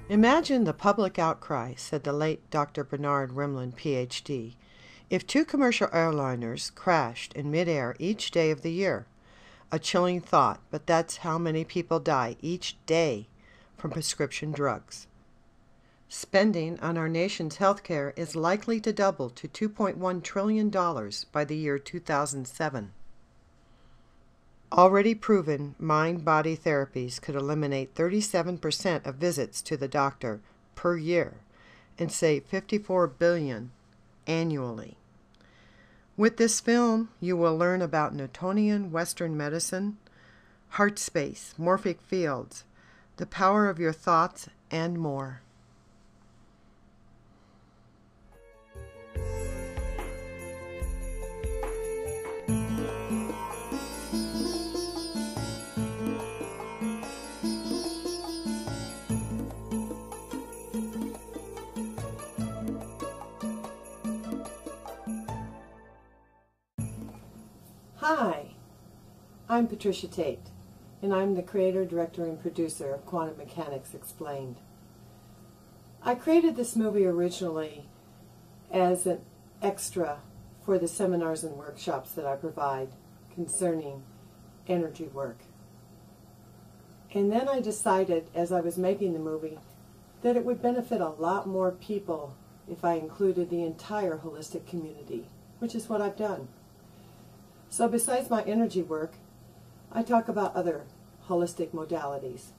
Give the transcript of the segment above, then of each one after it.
Imagine the public outcry, said the late Dr. Bernard Rimland, Ph.D., if 2 commercial airliners crashed in midair each day of the year. A chilling thought, but that's how many people die each day from prescription drugs. Spending on our nation's health care is likely to double to $2.1 trillion by the year 2007. Already proven mind-body therapies could eliminate 37% of visits to the doctor per year and save $54 billion annually. With this film, you will learn about Newtonian Western medicine, heart space, morphic fields, the power of your thoughts, and more. Hi, I'm Patricia Tate, and I'm the creator, director, and producer of Quantum Mechanics Explained. I created this movie originally as an extra for the seminars and workshops that I provide concerning energy work. And then I decided, as I was making the movie, that it would benefit a lot more people if I included the entire holistic community, which is what I've done. So besides my energy work, I talk about other holistic modalities.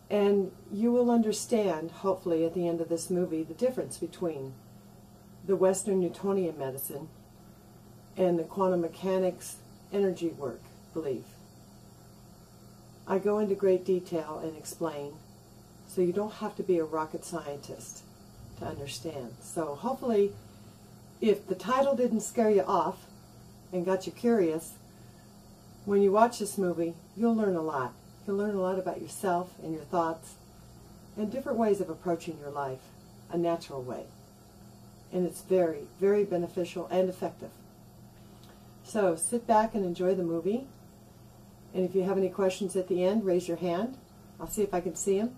And you will understand, hopefully at the end of this movie, the difference between the Western Newtonian Medicine and the quantum mechanics energy work belief. I go into great detail and explain, so you don't have to be a rocket scientist to understand. So hopefully, if the title didn't scare you off, and got you curious, when you watch this movie, you'll learn a lot. You'll learn a lot about yourself and your thoughts and different ways of approaching your life, a natural way. And it's very, very beneficial and effective. So sit back and enjoy the movie. And if you have any questions at the end, raise your hand. I'll see if I can see them.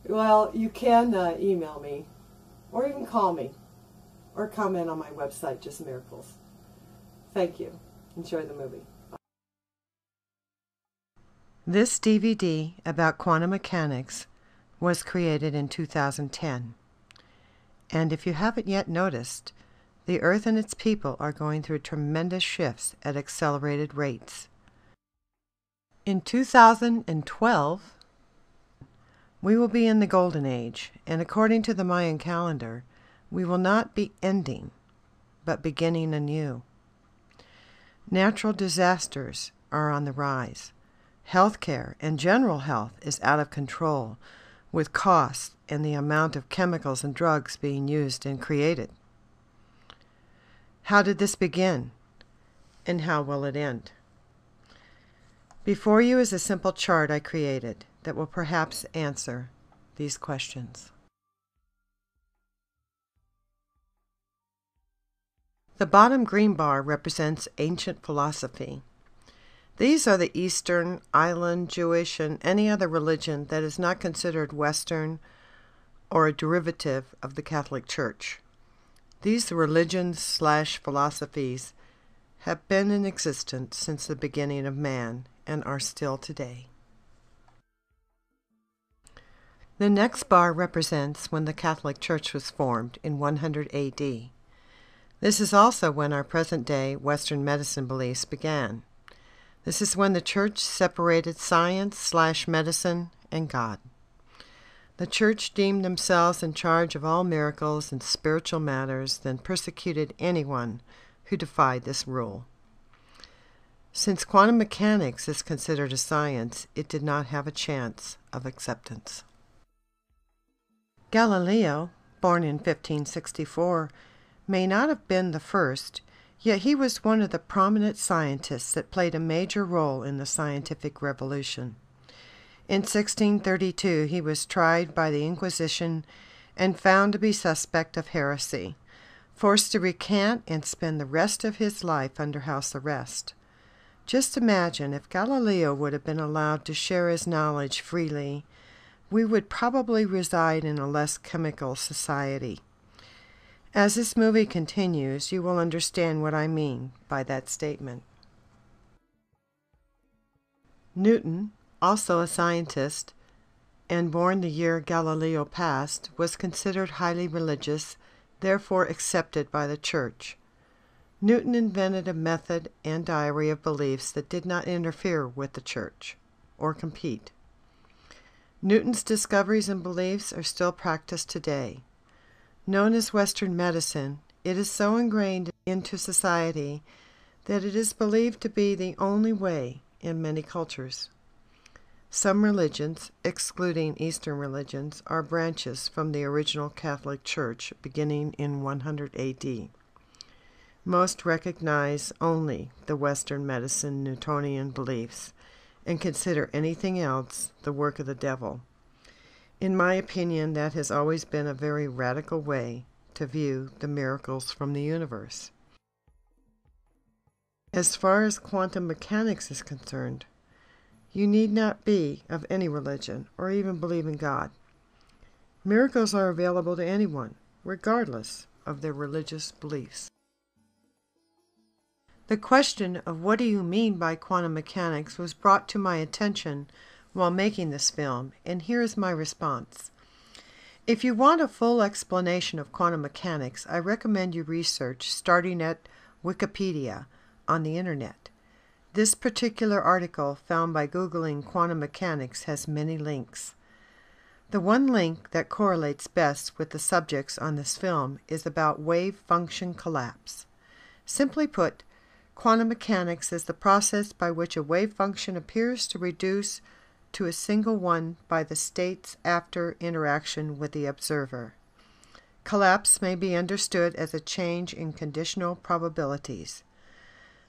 Well, you can email me or even call me, or comment on my website, Just Miracles. Thank you. Enjoy the movie. Bye. This DVD about quantum mechanics was created in 2010. And if you haven't yet noticed, the Earth and its people are going through tremendous shifts at accelerated rates. In 2012, we will be in the Golden Age, and according to the Mayan calendar, we will not be ending, but beginning anew. Natural disasters are on the rise. Healthcare and general health is out of control, with costs and the amount of chemicals and drugs being used and created. How did this begin, and how will it end? Before you is a simple chart I created that will perhaps answer these questions. The bottom green bar represents ancient philosophy. These are the Eastern, Island, Jewish, and any other religion that is not considered Western or a derivative of the Catholic Church. These religions/philosophies have been in existence since the beginning of man and are still today. The next bar represents when the Catholic Church was formed in 100 AD. This is also when our present-day Western medicine beliefs began. This is when the Church separated science/medicine and God. The Church deemed themselves in charge of all miracles and spiritual matters, then persecuted anyone who defied this rule. Since quantum mechanics is considered a science, it did not have a chance of acceptance. Galileo, born in 1564, may not have been the first, yet he was one of the prominent scientists that played a major role in the scientific revolution. In 1632, he was tried by the Inquisition and found to be suspect of heresy, forced to recant and spend the rest of his life under house arrest. Just imagine if Galileo would have been allowed to share his knowledge freely, we would probably reside in a less chemical society. As this movie continues, you will understand what I mean by that statement. Newton, also a scientist, and born the year Galileo passed, was considered highly religious, therefore accepted by the Church. Newton invented a method and diary of beliefs that did not interfere with the Church or compete. Newton's discoveries and beliefs are still practiced today. Known as Western medicine, it is so ingrained into society that it is believed to be the only way in many cultures. Some religions, excluding Eastern religions, are branches from the original Catholic Church beginning in 100 AD. Most recognize only the Western medicine Newtonian beliefs and consider anything else the work of the devil. In my opinion, that has always been a very radical way to view the miracles from the universe. As far as quantum mechanics is concerned, you need not be of any religion or even believe in God. Miracles are available to anyone, regardless of their religious beliefs. The question of what do you mean by quantum mechanics was brought to my attention while making this film, and here is my response. If you want a full explanation of quantum mechanics, I recommend you research starting at Wikipedia on the internet. This particular article, found by Googling quantum mechanics, has many links. The one link that correlates best with the subjects on this film is about wave function collapse. Simply put, quantum mechanics is the process by which a wave function appears to reduce to a single one by the states after interaction with the observer. Collapse may be understood as a change in conditional probabilities.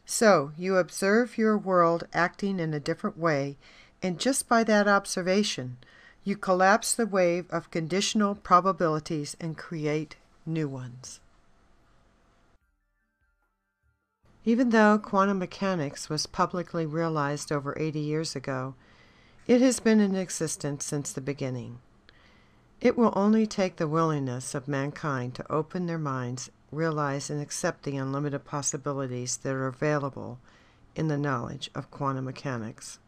So, you observe your world acting in a different way, and just by that observation, you collapse the wave of conditional probabilities and create new ones. Even though quantum mechanics was publicly realized over 80 years ago, it has been in existence since the beginning. It will only take the willingness of mankind to open their minds, realize and accept the unlimited possibilities that are available in the knowledge of quantum mechanics.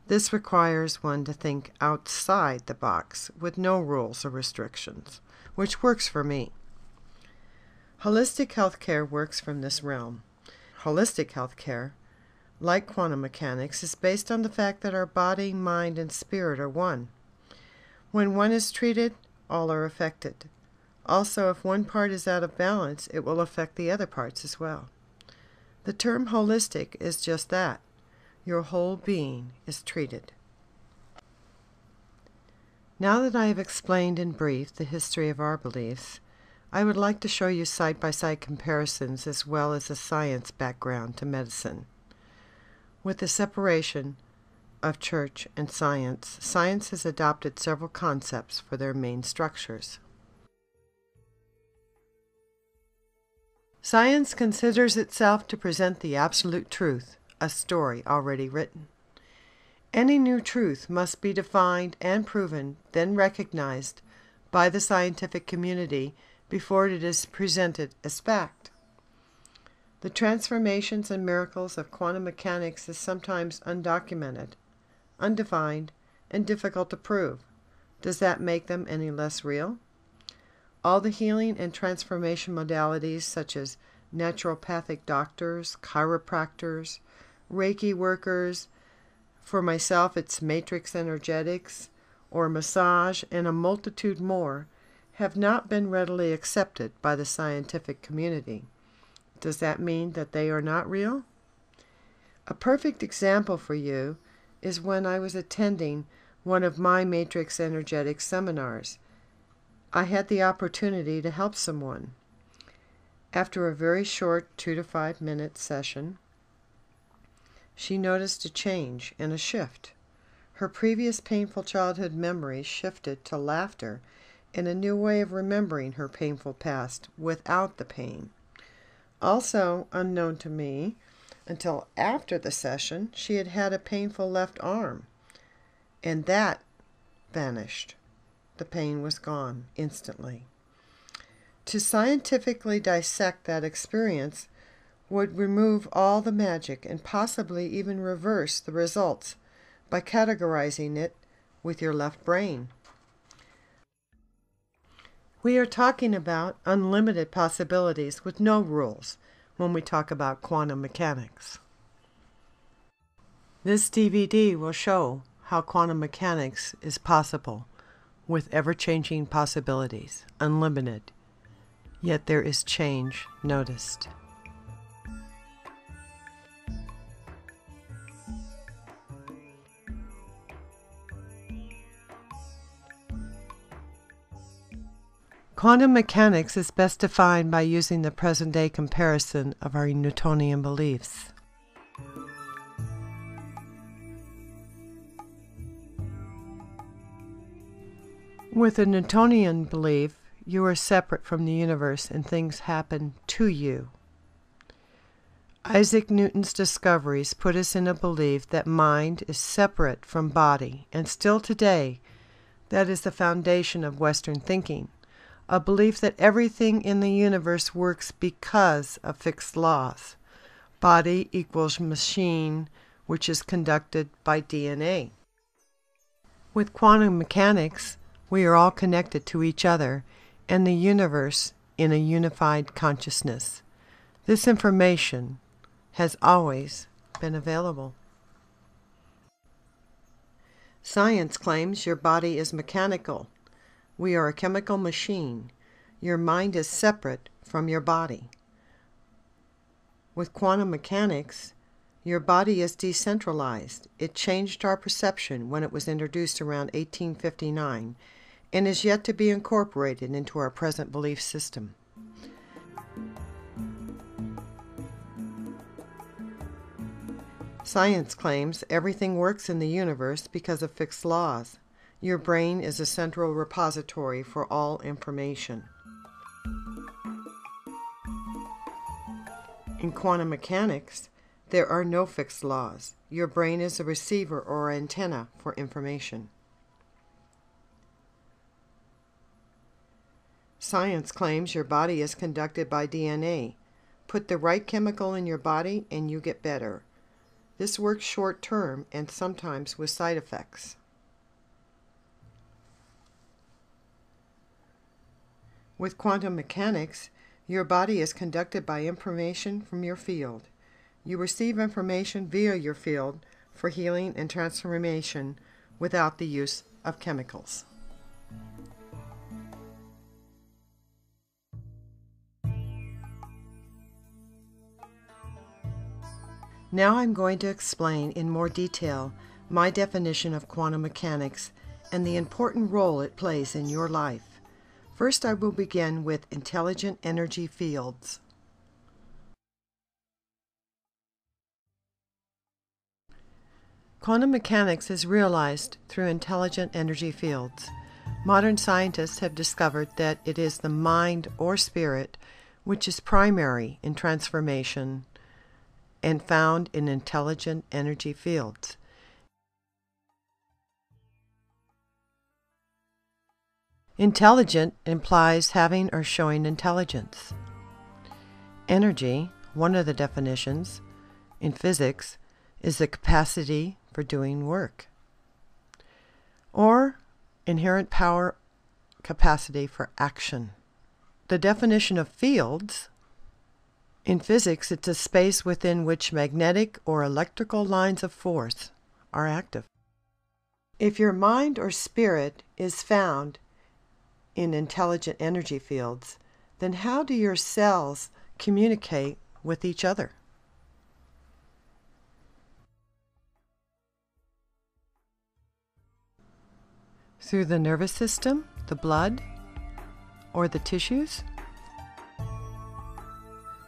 This requires one to think outside the box with no rules or restrictions, which works for me. Holistic healthcare works from this realm. Holistic healthcare, like quantum mechanics, is based on the fact that our body, mind, and spirit are one. When one is treated, all are affected. Also, if one part is out of balance, it will affect the other parts as well. The term holistic is just that. Your whole being is treated. Now that I have explained in brief the history of our beliefs, I would like to show you side-by-side comparisons as well as a science background to medicine. With the separation of church and science, science has adopted several concepts for their main structures. Science considers itself to present the absolute truth, a story already written. Any new truth must be defined and proven, then recognized by the scientific community before it is presented as fact. The transformations and miracles of quantum mechanics is sometimes undocumented, undefined, and difficult to prove. Does that make them any less real? All the healing and transformation modalities such as naturopathic doctors, chiropractors, Reiki workers, for myself it's matrix energetics, or massage, and a multitude more, have not been readily accepted by the scientific community. Does that mean that they are not real? A perfect example for you is when I was attending one of my matrix energetics seminars. I had the opportunity to help someone. After a very short 2 to 5 minute session, she noticed a change and a shift. Her previous painful childhood memories shifted to laughter and a new way of remembering her painful past without the pain. Also unknown to me until after the session she had had a painful left arm, and that vanished. The pain was gone instantly. To scientifically dissect that experience would remove all the magic and possibly even reverse the results by categorizing it with your left brain. We are talking about unlimited possibilities with no rules when we talk about quantum mechanics. This DVD will show how quantum mechanics is possible with ever-changing possibilities, unlimited, yet there is change noticed. Quantum mechanics is best defined by using the present-day comparison of our Newtonian beliefs. With a Newtonian belief, you are separate from the universe and things happen to you. Isaac Newton's discoveries put us in a belief that mind is separate from body, and still today, that is the foundation of Western thinking. A belief that everything in the universe works because of fixed laws. Body equals machine, which is conducted by DNA. With quantum mechanics, we are all connected to each other and the universe in a unified consciousness. This information has always been available. Science claims your body is mechanical. We are a chemical machine. Your mind is separate from your body. With quantum mechanics, your body is decentralized. It changed our perception when it was introduced around 1859 and is yet to be incorporated into our present belief system. Science claims everything works in the universe because of fixed laws. Your brain is a central repository for all information. In quantum mechanics, there are no fixed laws. Your brain is a receiver or antenna for information. Science claims your body is conducted by DNA. Put the right chemical in your body and you get better. This works short term and sometimes with side effects. With quantum mechanics, your body is conducted by information from your field. You receive information via your field for healing and transformation without the use of chemicals. Now I'm going to explain in more detail my definition of quantum mechanics and the important role it plays in your life. First, I will begin with intelligent energy fields. Quantum mechanics is realized through intelligent energy fields. Modern scientists have discovered that it is the mind or spirit which is primary in transformation and found in intelligent energy fields. Intelligent implies having or showing intelligence. Energy, one of the definitions in physics, is the capacity for doing work, or inherent power capacity for action. The definition of fields in physics, it's a space within which magnetic or electrical lines of force are active. If your mind or spirit is found in intelligent energy fields, then how do your cells communicate with each other? Through the nervous system, the blood, or the tissues?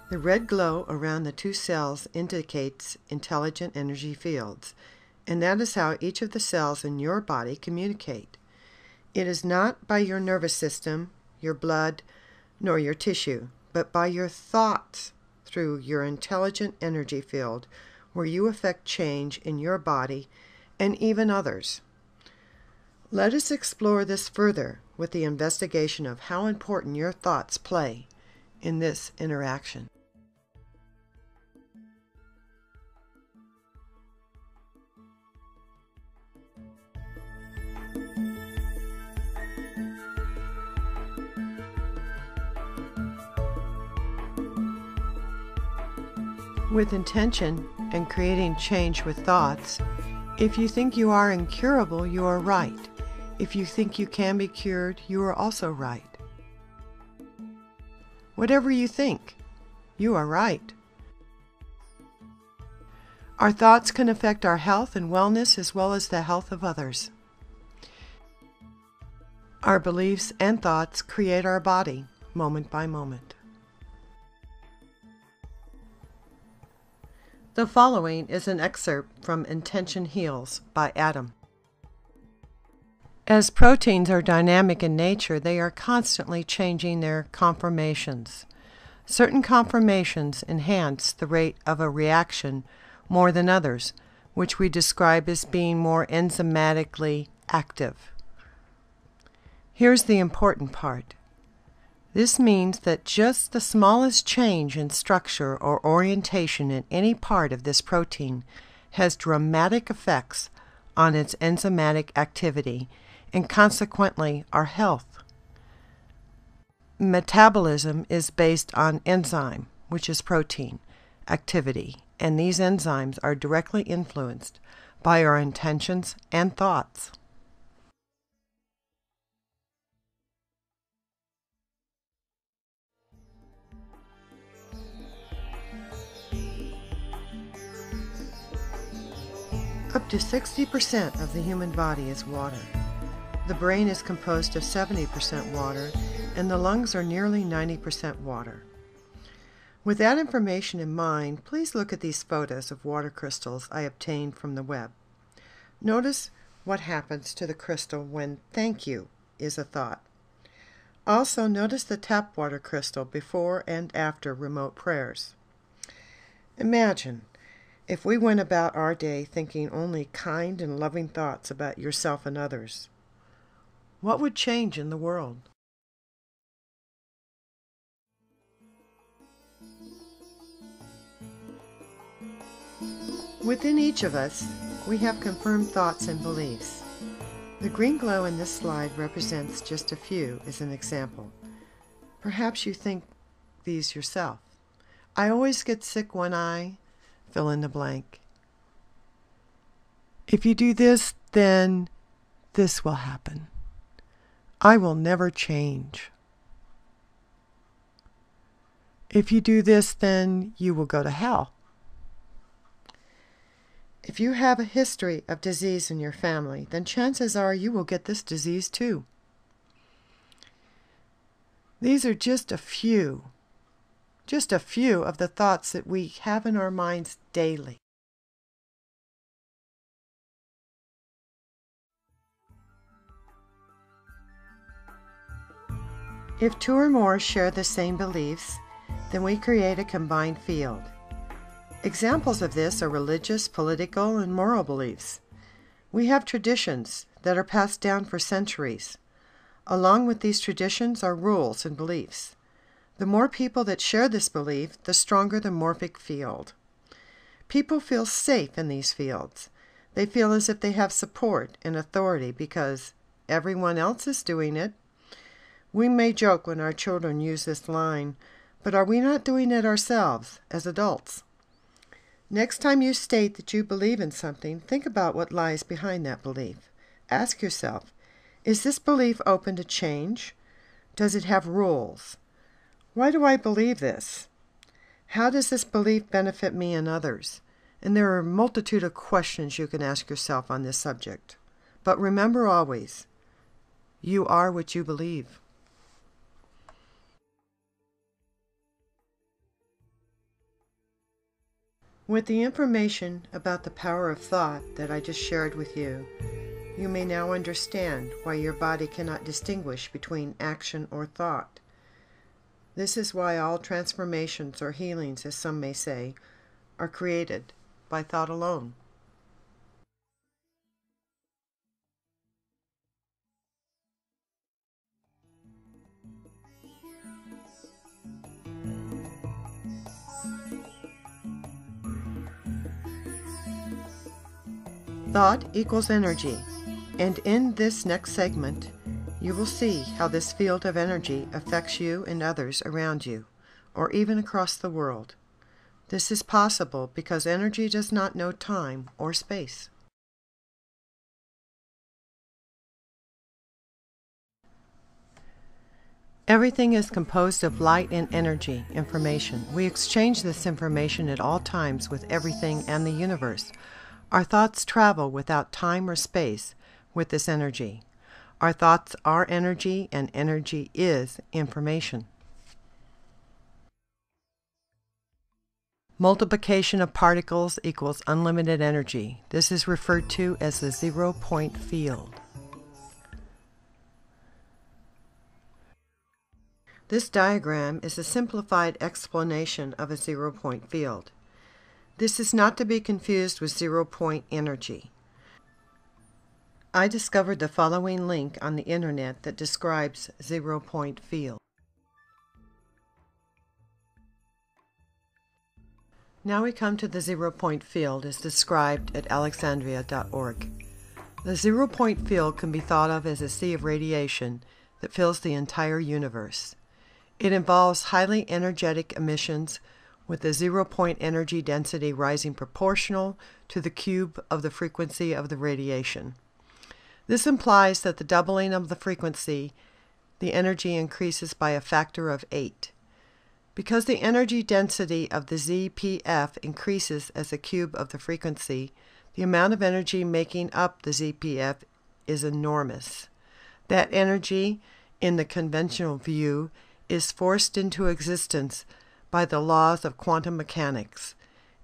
The red glow around the two cells indicates intelligent energy fields, and that is how each of the cells in your body communicate. It is not by your nervous system, your blood, nor your tissue, but by your thoughts through your intelligent energy field where you affect change in your body and even others. Let us explore this further with the investigation of how important your thoughts play in this interaction. With intention and creating change with thoughts, if you think you are incurable, you are right. If you think you can be cured, you are also right. Whatever you think, you are right. Our thoughts can affect our health and wellness as well as the health of others. Our beliefs and thoughts create our body, moment by moment. The following is an excerpt from Intention Heals by Adam. As proteins are dynamic in nature, they are constantly changing their conformations. Certain conformations enhance the rate of a reaction more than others, which we describe as being more enzymatically active. Here's the important part. This means that just the smallest change in structure or orientation in any part of this protein has dramatic effects on its enzymatic activity and consequently our health. Metabolism is based on enzyme, which is protein, activity, and these enzymes are directly influenced by our intentions and thoughts. Up to 60% of the human body is water. The brain is composed of 70% water, and the lungs are nearly 90% water. With that information in mind, please look at these photos of water crystals I obtained from the web. Notice what happens to the crystal when "thank you" is a thought. Also, notice the tap water crystal before and after remote prayers. Imagine if we went about our day thinking only kind and loving thoughts about yourself and others. What would change in the world? Within each of us, we have confirmed thoughts and beliefs. The green glow in this slide represents just a few as an example. Perhaps you think these yourself. I always get sick when I... fill in the blank. If you do this, then this will happen. I will never change. If you do this, then you will go to hell. If you have a history of disease in your family, then chances are you will get this disease too. These are just a few of the thoughts that we have in our minds daily. If two or more share the same beliefs, then we create a combined field. Examples of this are religious, political, and moral beliefs. We have traditions that are passed down for centuries. Along with these traditions are rules and beliefs. The more people that share this belief, the stronger the morphic field. People feel safe in these fields. They feel as if they have support and authority because everyone else is doing it. We may joke when our children use this line, but are we not doing it ourselves as adults? Next time you state that you believe in something, think about what lies behind that belief. Ask yourself, is this belief open to change? Does it have rules? Why do I believe this? How does this belief benefit me and others? And there are a multitude of questions you can ask yourself on this subject. But remember always, you are what you believe. With the information about the power of thought that I just shared with you, you may now understand why your body cannot distinguish between action or thought. This is why all transformations or healings, as some may say, are created by thought alone. Thought equals energy, and in this next segment, you will see how this field of energy affects you and others around you, or even across the world. This is possible because energy does not know time or space. Everything is composed of light and energy, information. We exchange this information at all times with everything and the universe. Our thoughts travel without time or space with this energy. Our thoughts are energy, and energy is information. Multiplication of particles equals unlimited energy. This is referred to as the zero-point field. This diagram is a simplified explanation of a zero-point field. This is not to be confused with zero-point energy. I discovered the following link on the internet that describes zero-point field. Now we come to the zero-point field as described at alexandria.org. The zero-point field can be thought of as a sea of radiation that fills the entire universe. It involves highly energetic emissions with the zero-point energy density rising proportional to the cube of the frequency of the radiation. This implies that the doubling of the frequency, the energy increases by a factor of 8. Because the energy density of the ZPF increases as the cube of the frequency, the amount of energy making up the ZPF is enormous. That energy, in the conventional view, is forced into existence by the laws of quantum mechanics.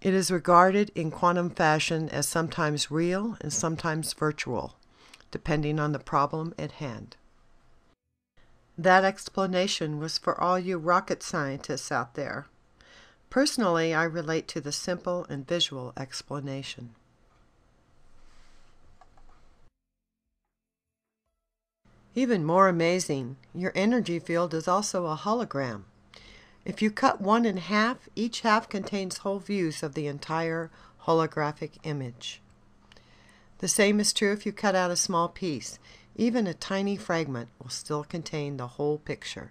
It is regarded in quantum fashion as sometimes real and sometimes virtual, depending on the problem at hand. That explanation was for all you rocket scientists out there. Personally, I relate to the simple and visual explanation. Even more amazing, your energy field is also a hologram. If you cut one in half, each half contains whole views of the entire holographic image. The same is true if you cut out a small piece. Even a tiny fragment will still contain the whole picture.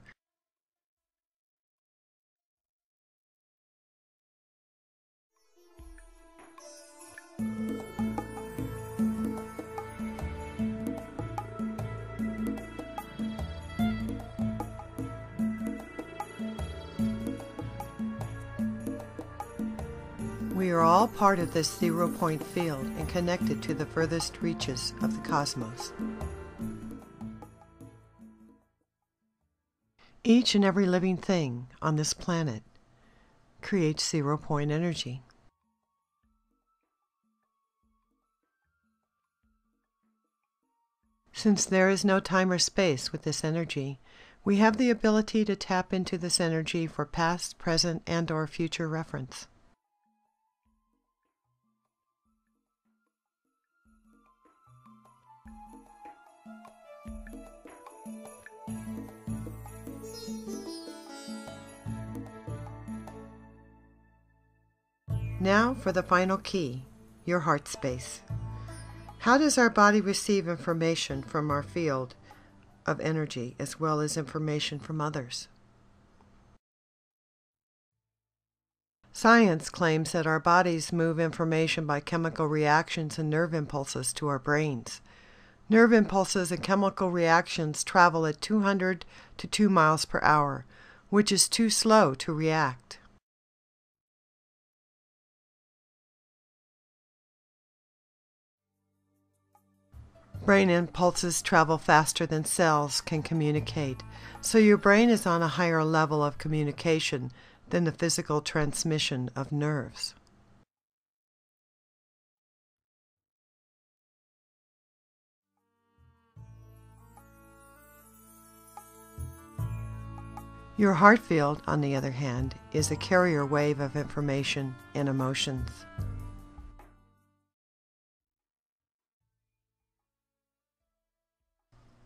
We are all part of this zero-point field and connected to the furthest reaches of the cosmos. Each and every living thing on this planet creates zero-point energy. Since there is no time or space with this energy, we have the ability to tap into this energy for past, present, and/or future reference. Now for the final key, your heart space. How does our body receive information from our field of energy as well as information from others? Science claims that our bodies move information by chemical reactions and nerve impulses to our brains. Nerve impulses and chemical reactions travel at 200 to 2 miles per hour, which is too slow to react. Brain impulses travel faster than cells can communicate, so your brain is on a higher level of communication than the physical transmission of nerves. Your heart field, on the other hand, is a carrier wave of information and emotions.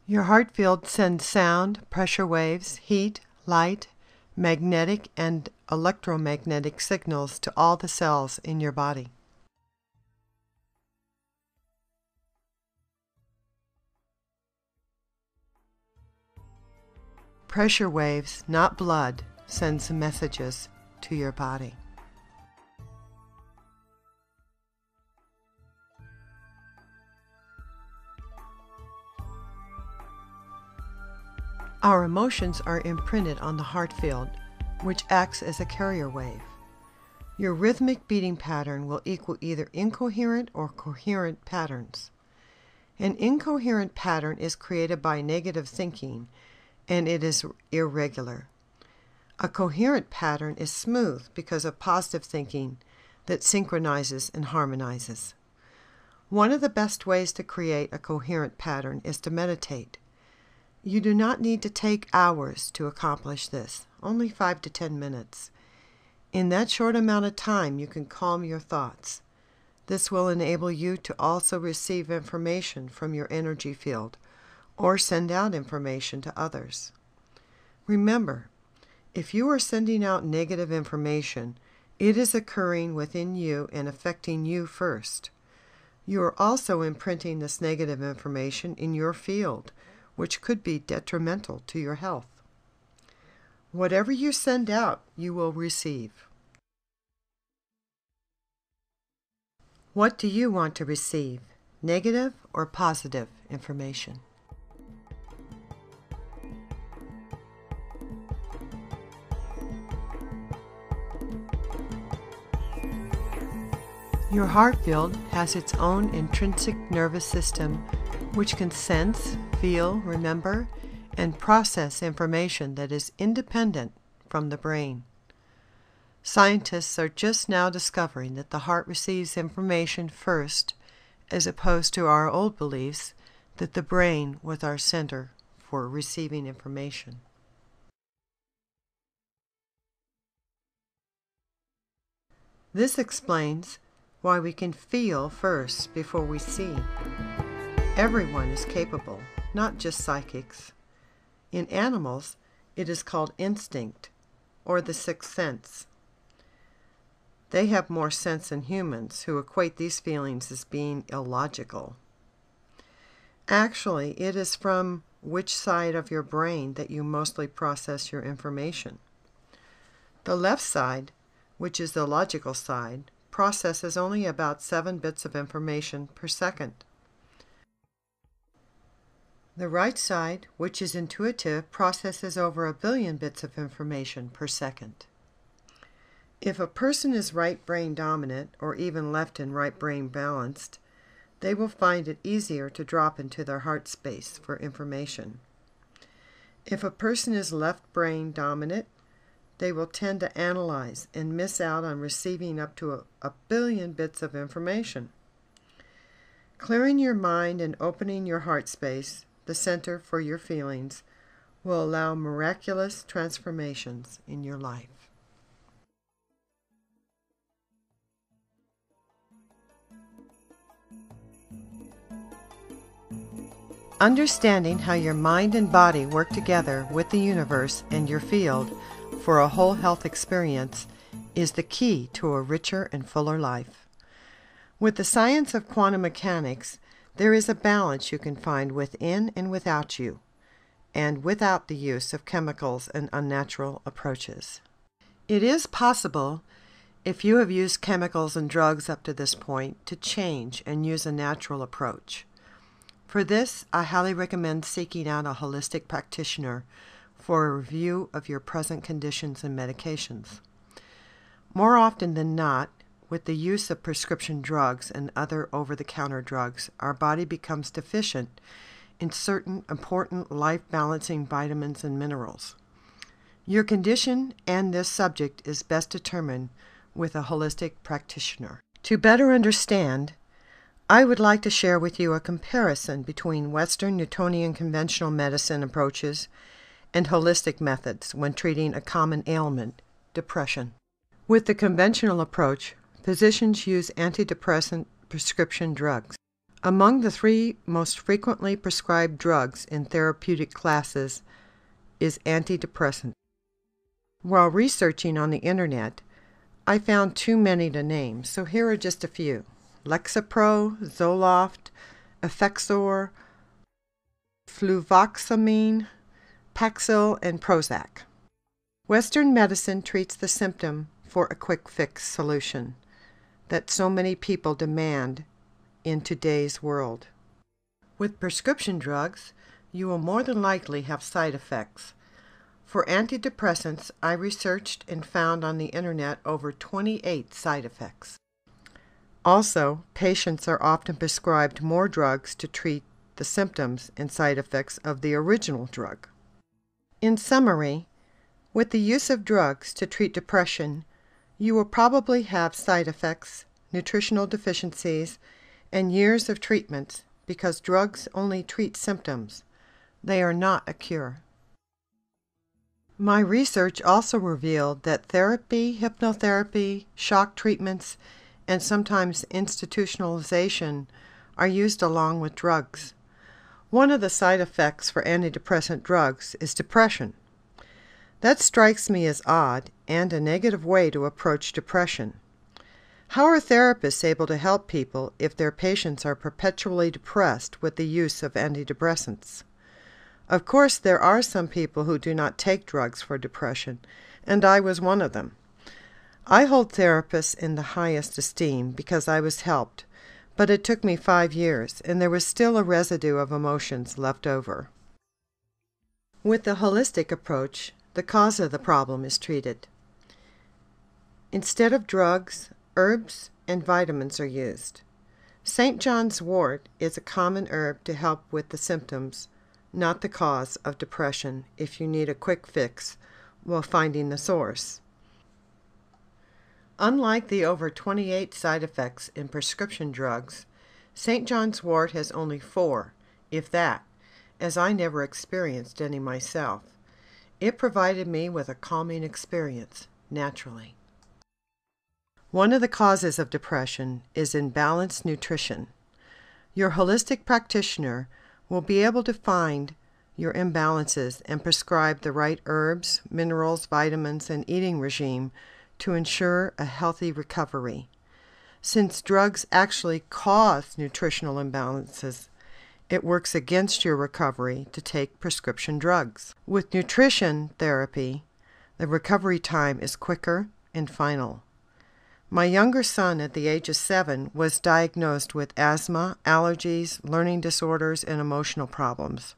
Your heart field sends sound, pressure waves, heat, light, magnetic and electromagnetic signals to all the cells in your body. Pressure waves, not blood, sends messages to your body. Our emotions are imprinted on the heart field, which acts as a carrier wave. Your rhythmic beating pattern will equal either incoherent or coherent patterns. An incoherent pattern is created by negative thinking, and it is irregular. A coherent pattern is smooth because of positive thinking that synchronizes and harmonizes. One of the best ways to create a coherent pattern is to meditate. You do not need to take hours to accomplish this, only 5 to 10 minutes. In that short amount of time, you can calm your thoughts. This will enable you to also receive information from your energy field or send out information to others. Remember, if you are sending out negative information, it is occurring within you and affecting you first. You are also imprinting this negative information in your field, which could be detrimental to your health. Whatever you send out, you will receive. What do you want to receive, negative or positive information? Your heart field has its own intrinsic nervous system, which can sense, feel, remember, and process information that is independent from the brain. Scientists are just now discovering that the heart receives information first, as opposed to our old beliefs that the brain was our center for receiving information. This explains why we can feel first before we see. Everyone is capable, not just psychics. In animals, it is called instinct, or the sixth sense. They have more sense than humans, who equate these feelings as being illogical. Actually, it is from which side of your brain that you mostly process your information. The left side, which is the logical side, processes only about 7 bits of information per second. The right side, which is intuitive, processes over 1 billion bits of information per second. If a person is right brain dominant, or even left and right brain balanced, they will find it easier to drop into their heart space for information. If a person is left brain dominant, they will tend to analyze and miss out on receiving up to 1 billion bits of information. Clearing your mind and opening your heart space, the center for your feelings, will allow miraculous transformations in your life. Understanding how your mind and body work together with the universe and your field for a whole health experience is the key to a richer and fuller life. With the science of quantum mechanics, there is a balance you can find within and without you, and without the use of chemicals and unnatural approaches. It is possible, if you have used chemicals and drugs up to this point, to change and use a natural approach. For this, I highly recommend seeking out a holistic practitioner for a review of your present conditions and medications. More often than not, with the use of prescription drugs and other over-the-counter drugs, our body becomes deficient in certain important life-balancing vitamins and minerals. Your condition and this subject is best determined with a holistic practitioner. To better understand, I would like to share with you a comparison between Western Newtonian conventional medicine approaches and holistic methods when treating a common ailment, depression. With the conventional approach, physicians use antidepressant prescription drugs. Among the 3 most frequently prescribed drugs in therapeutic classes is antidepressant. While researching on the internet, I found too many to name, so here are just a few: Lexapro, Zoloft, Effexor, fluvoxamine, Paxil, and Prozac. Western medicine treats the symptom for a quick fix solution that so many people demand in today's world. With prescription drugs, you will more than likely have side effects. For antidepressants, I researched and found on the internet over 28 side effects. Also, patients are often prescribed more drugs to treat the symptoms and side effects of the original drug. In summary, with the use of drugs to treat depression, you will probably have side effects, nutritional deficiencies, and years of treatments because drugs only treat symptoms. They are not a cure. My research also revealed that therapy, hypnotherapy, shock treatments, and sometimes institutionalization are used along with drugs. One of the side effects for antidepressant drugs is depression. That strikes me as odd and a negative way to approach depression. How are therapists able to help people if their patients are perpetually depressed with the use of antidepressants? Of course, there are some people who do not take drugs for depression, and I was one of them. I hold therapists in the highest esteem because I was helped, but it took me 5 years, and there was still a residue of emotions left over. With the holistic approach, the cause of the problem is treated. Instead of drugs, herbs and vitamins are used. St. John's wort is a common herb to help with the symptoms, not the cause of depression if you need a quick fix while finding the source. Unlike the over 28 side effects in prescription drugs, St. John's wort has only 4, if that, as I never experienced any myself. It provided me with a calming experience, naturally. One of the causes of depression is imbalanced nutrition. Your holistic practitioner will be able to find your imbalances and prescribe the right herbs, minerals, vitamins, and eating regime to ensure a healthy recovery. Since drugs actually cause nutritional imbalances, it works against your recovery to take prescription drugs. With nutrition therapy, the recovery time is quicker and final. My younger son at the age of 7 was diagnosed with asthma, allergies, learning disorders, and emotional problems.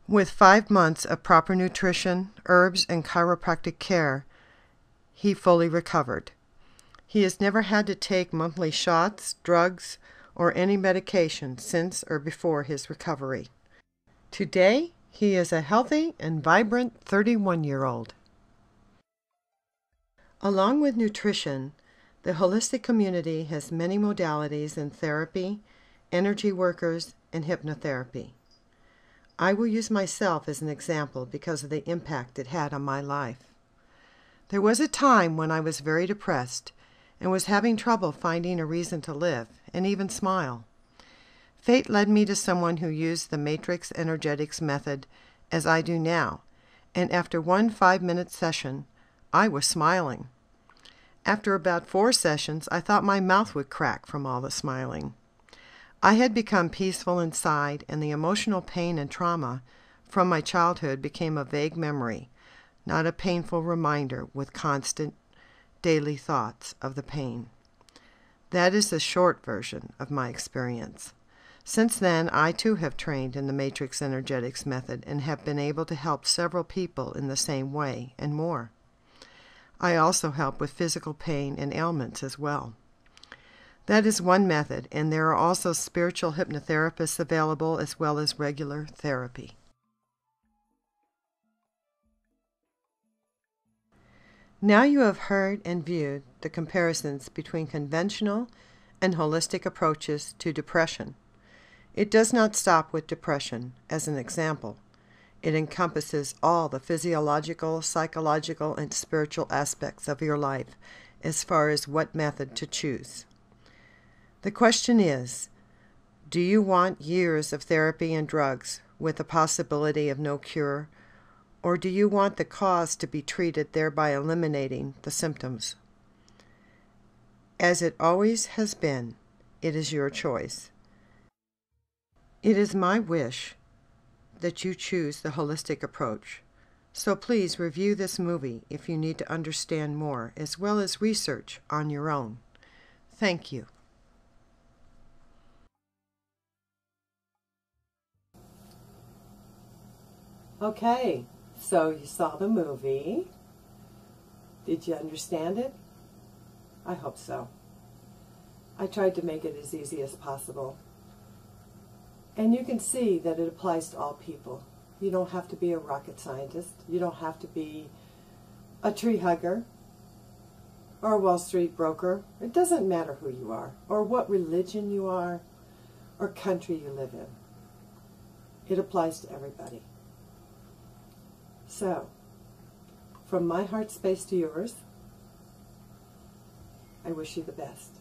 With 5 months of proper nutrition, herbs, and chiropractic care, he fully recovered. He has never had to take monthly shots, drugs, or any medication since or before his recovery. Today, he is a healthy and vibrant 31-year-old. Along with nutrition, the holistic community has many modalities in therapy, energy workers, and hypnotherapy. I will use myself as an example because of the impact it had on my life. There was a time when I was very depressed and was having trouble finding a reason to live and even smile. Fate led me to someone who used the matrix energetics method as I do now, and after one 5-minute session, I was smiling. After about 4 sessions, I thought my mouth would crack from all the smiling. I had become peaceful inside, and the emotional pain and trauma from my childhood became a vague memory, not a painful reminder with constant daily thoughts of the pain. That is the short version of my experience. Since then, I too have trained in the matrix energetics method and have been able to help several people in the same way and more. I also help with physical pain and ailments as well. That is one method, and there are also spiritual hypnotherapists available as well as regular therapy. Now you have heard and viewed the comparisons between conventional and holistic approaches to depression. It does not stop with depression, as an example. It encompasses all the physiological, psychological, and spiritual aspects of your life as far as what method to choose. The question is, do you want years of therapy and drugs with the possibility of no cure, or do you want the cause to be treated, thereby eliminating the symptoms? As it always has been, it is your choice. It is my wish that you choose the holistic approach. So please review this movie if you need to understand more, as well as research on your own. Thank you. Okay, so you saw the movie. Did you understand it? I hope so. I tried to make it as easy as possible. And you can see that it applies to all people. You don't have to be a rocket scientist. You don't have to be a tree hugger or a Wall Street broker. It doesn't matter who you are or what religion you are or country you live in. It applies to everybody. So, from my heart space to yours, I wish you the best.